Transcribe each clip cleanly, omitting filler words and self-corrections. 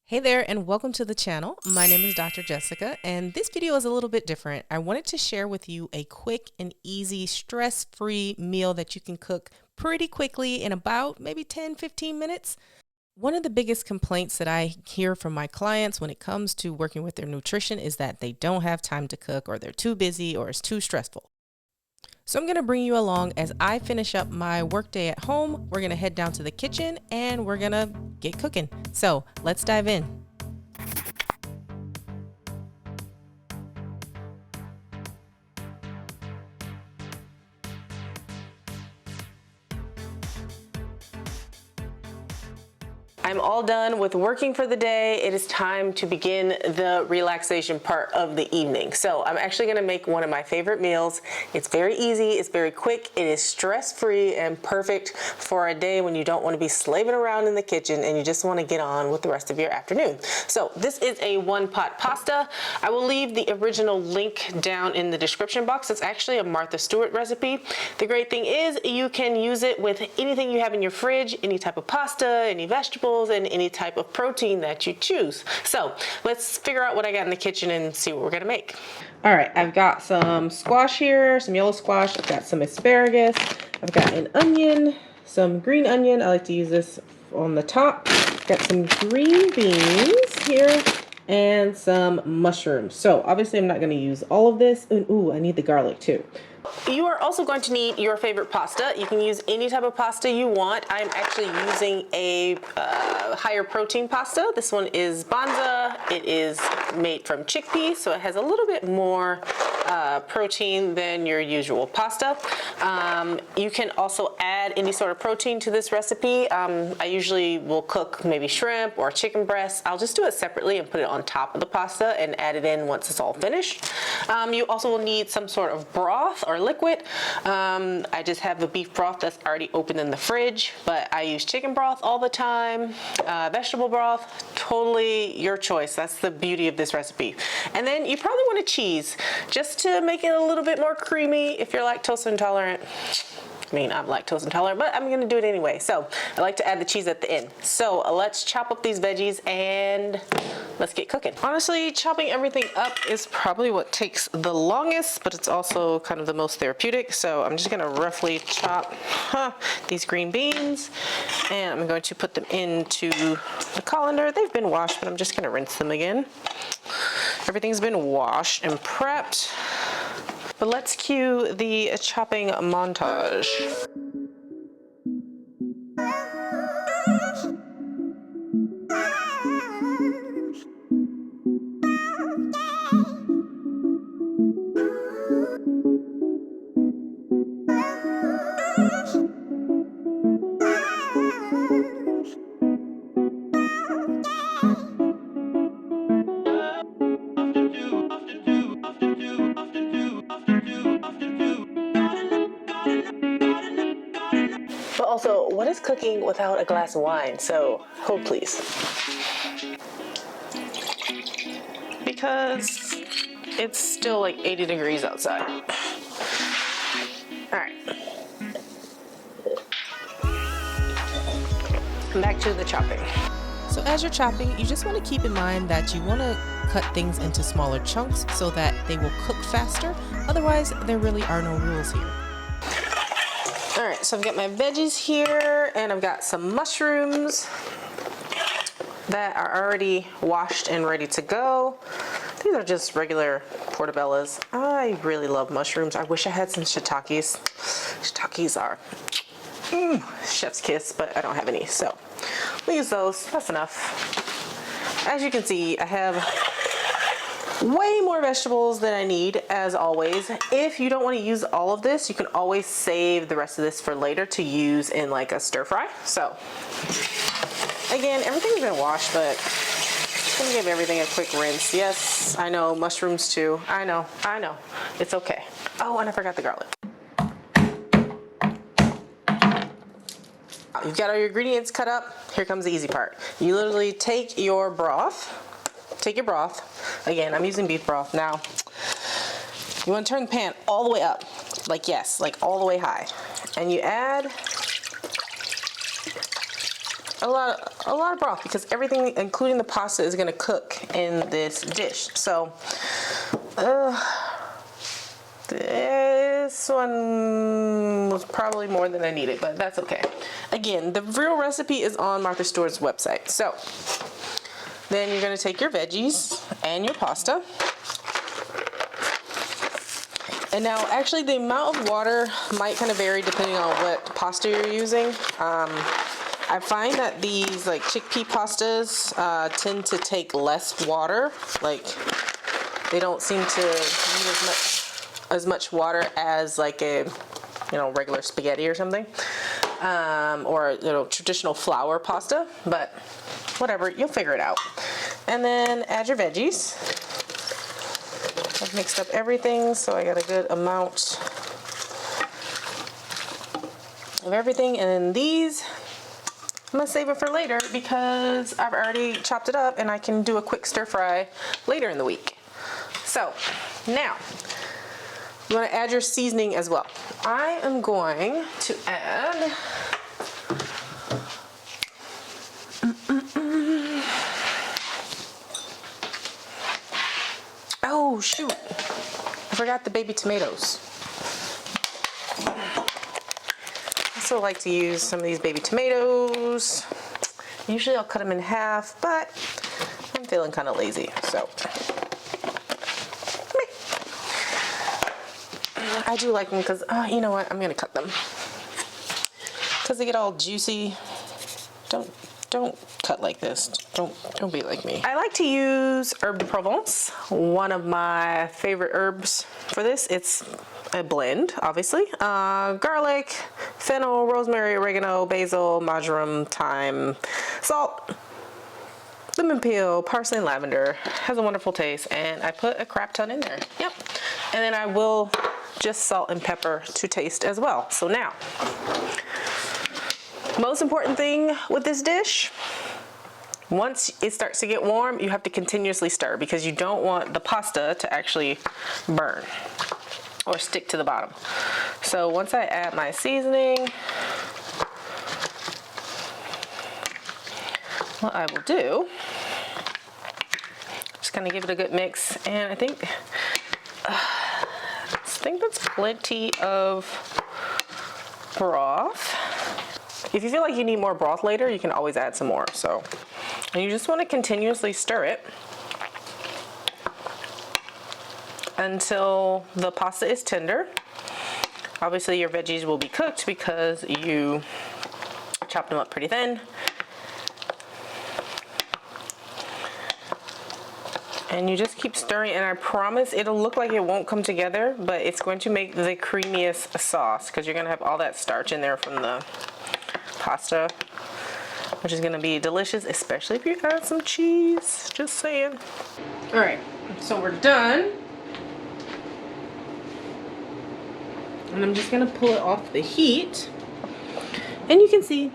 Hey there and welcome to the channel. My name is Dr. Jessica and this video is a little bit different. I wanted to share with you a quick and easy stress-free meal that you can cook pretty quickly in about maybe 10-15 minutes. One of the biggest complaints that I hear from my clients when it comes to working with their nutrition is that they don't have time to cook, or they're too busy, or it's too stressful. So I'm going to bring you along as I finish up my workday at home. We're going to head down to the kitchen and we're going to get cooking. So let's dive in. I'm all done with working for the day. It is time to begin the relaxation part of the evening. So I'm actually gonna make one of my favorite meals. It's very easy, it's very quick, it is stress-free and perfect for a day when you don't wanna be slaving around in the kitchen and you just wanna get on with the rest of your afternoon. So this is a one-pot pasta. I will leave the original link down in the description box. It's actually a Martha Stewart recipe. The great thing is you can use it with anything you have in your fridge, any type of pasta, any vegetables, and any type of protein that you choose. So let's figure out what I got in the kitchen and see what we're gonna make. All right, I've got some squash here, some yellow squash. I've got some asparagus. I've got an onion, some green onion. I like to use this on the top. Got some green beans here and some mushrooms. So obviously I'm not gonna use all of this. And ooh, I need the garlic too. You are also going to need your favorite pasta. You can use any type of pasta you want. I'm actually using a higher protein pasta. This one is Banza. It is made from chickpeas, so it has a little bit more protein than your usual pasta. You can also add any sort of protein to this recipe. I usually will cook maybe shrimp or chicken breast. I'll just do it separately and put it on top of the pasta and add it in once it's all finished. You also will need some sort of broth or liquid. I just have the beef broth that's already open in the fridge, but I use chicken broth all the time. Vegetable broth, totally your choice. That's the beauty of this recipe. And then you probably want a cheese just to make it a little bit more creamy if you're lactose intolerant. I mean, I'm lactose intolerant, but I'm gonna do it anyway. So I like to add the cheese at the end. So let's chop up these veggies and let's get cooking. Honestly, chopping everything up is probably what takes the longest, but it's also kind of the most therapeutic. So I'm just gonna roughly chop these green beans and I'm going to put them into the colander. They've been washed, but I'm just gonna rinse them again. Everything's been washed and prepped. But let's cue the chopping montage. But also, what is cooking without a glass of wine? So, hold please. Because it's still like 80 degrees outside. All right. Back to the chopping. So as you're chopping, you just want to keep in mind that you want to cut things into smaller chunks so that they will cook faster. Otherwise, there really are no rules here. All right, so I've got my veggies here and I've got some mushrooms that are already washed and ready to go. These are just regular portobellos. I really love mushrooms. I wish I had some shiitakes. Shiitakes are chef's kiss, but I don't have any, so we'll use those. That's enough. As you can see, I have way more vegetables than I need, as always. If you don't want to use all of this, you can always save the rest of this for later to use in like a stir fry. So again, everything's been washed, but I'm gonna give everything a quick rinse. Yes, I know, mushrooms too. I know. It's okay. Oh, and I forgot the garlic. You've got all your ingredients cut up. Here comes the easy part. You literally take your broth. Again, I'm using beef broth now. You want to turn the pan all the way up. Like, yes, like all the way high. And you add a lot of broth, because everything, including the pasta, is gonna cook in this dish. So this one was probably more than I needed, but that's okay. Again, the real recipe is on Martha Stewart's website. So then you're gonna take your veggies and your pasta. And now, actually, the amount of water might kind of vary depending on what pasta you're using. I find that these like chickpea pastas tend to take less water. Like, they don't seem to need as much water as like a, you know, regular spaghetti or something, or, you know, traditional flour pasta. But whatever, you'll figure it out. And then add your veggies. I've mixed up everything, so I got a good amount of everything. And then these, I'm gonna save it for later because I've already chopped it up and I can do a quick stir fry later in the week. So now, you wanna add your seasoning as well. I am going to add oh shoot, I forgot the baby tomatoes. I also like to use some of these baby tomatoes. Usually I'll cut them in half, but I'm feeling kind of lazy, so. I do like them because, you know what, I'm gonna cut them. Because they get all juicy. Don't cut like this. Don't be like me. I like to use herb de Provence, one of my favorite herbs for this. It's a blend, obviously. Garlic, fennel, rosemary, oregano, basil, marjoram, thyme, salt, lemon peel, parsley, and lavender. Has a wonderful taste, and I put a crap ton in there. Yep. And then I will just salt and pepper to taste as well. So now, most important thing with this dish, once it starts to get warm, you have to continuously stir because you don't want the pasta to actually burn or stick to the bottom. So once I add my seasoning, what I will do, just kind of give it a good mix, and I think that's plenty of broth. If you feel like you need more broth later, you can always add some more. So, and you just want to continuously stir it until the pasta is tender. Obviously your veggies will be cooked because you chopped them up pretty thin. And you just keep stirring, and I promise it'll look like it won't come together, but it's going to make the creamiest sauce because you're going to have all that starch in there from the pasta, which is going to be delicious, especially if you add some cheese. Just saying. All right, so we're done. And I'm just going to pull it off the heat. And you can see,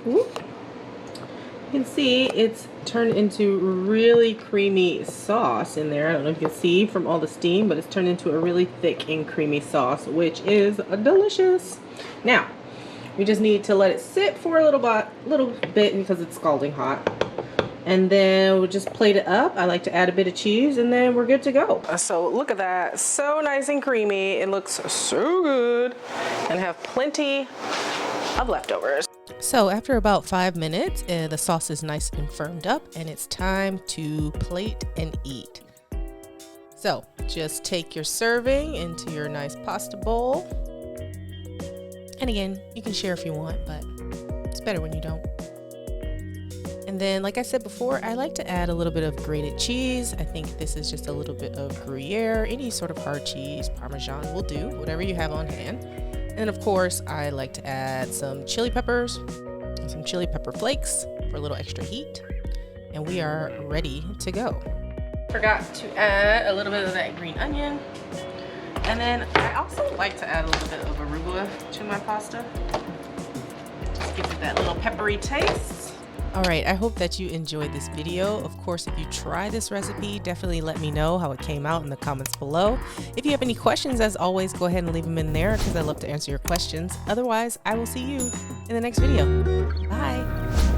whoop, you can see it's turned into really creamy sauce in there. I don't know if you can see from all the steam, but it's turned into a really thick and creamy sauce, which is delicious. Now, we just need to let it sit for a little bit because it's scalding hot. And then we'll just plate it up. I like to add a bit of cheese, and then we're good to go. So look at that, so nice and creamy. It looks so good, and have plenty of leftovers. So after about 5 minutes, the sauce is nice and firmed up, and it's time to plate and eat. So just take your serving into your nice pasta bowl. And again, you can share if you want, but it's better when you don't. And then, like I said before, I like to add a little bit of grated cheese. I think this is just a little bit of Gruyere, any sort of hard cheese, Parmesan will do, whatever you have on hand. And of course, I like to add some chili peppers and some chili pepper flakes for a little extra heat. And we are ready to go. Forgot to add a little bit of that green onion. And then I also like to add a little bit of arugula to my pasta. Just gives it that little peppery taste. All right, I hope that you enjoyed this video. Of course, if you try this recipe, definitely let me know how it came out in the comments below. If you have any questions, as always, go ahead and leave them in there because I love to answer your questions. Otherwise, I will see you in the next video. Bye.